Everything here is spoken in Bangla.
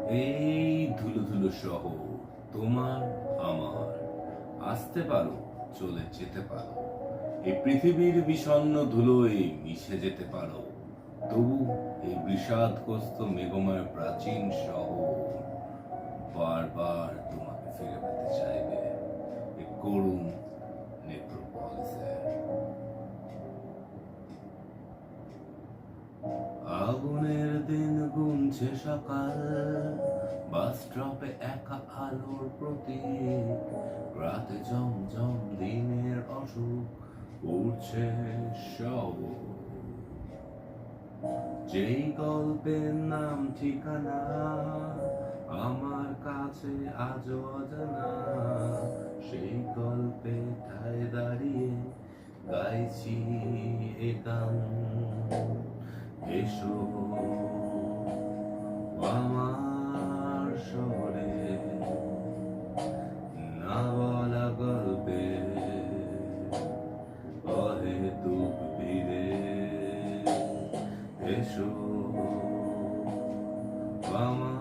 এই ধুলো ধুলো শহর তোমার আমার, আসতে পারো চলে যেতে পারো, এই পৃথিবীর বিষণ্ণ ধুলোয় মিশে যেতে পারো, তবু এই বিষাদগ্রস্ত মেঘময় প্রাচীন শহর বারবার তোমাকে ফিরে পেতে চাইবে এই করুণ নেক্রোপলিসে। আগুনের দিন গুনছে সকাল, বাস স্টপে একা আলোর প্রতীক, রাতে জমজম দিনের অসুখ উঠছে শহর। যেই গল্পের নাম ঠিকানা আমার কাছে আজও অজানা, সেই গল্পে ঠায় দাঁড়িয়ে গাইছি এ গান। এসো আমার শহরে, না বলা গল্পে অহেতুক ভিড়ে। এসো আমার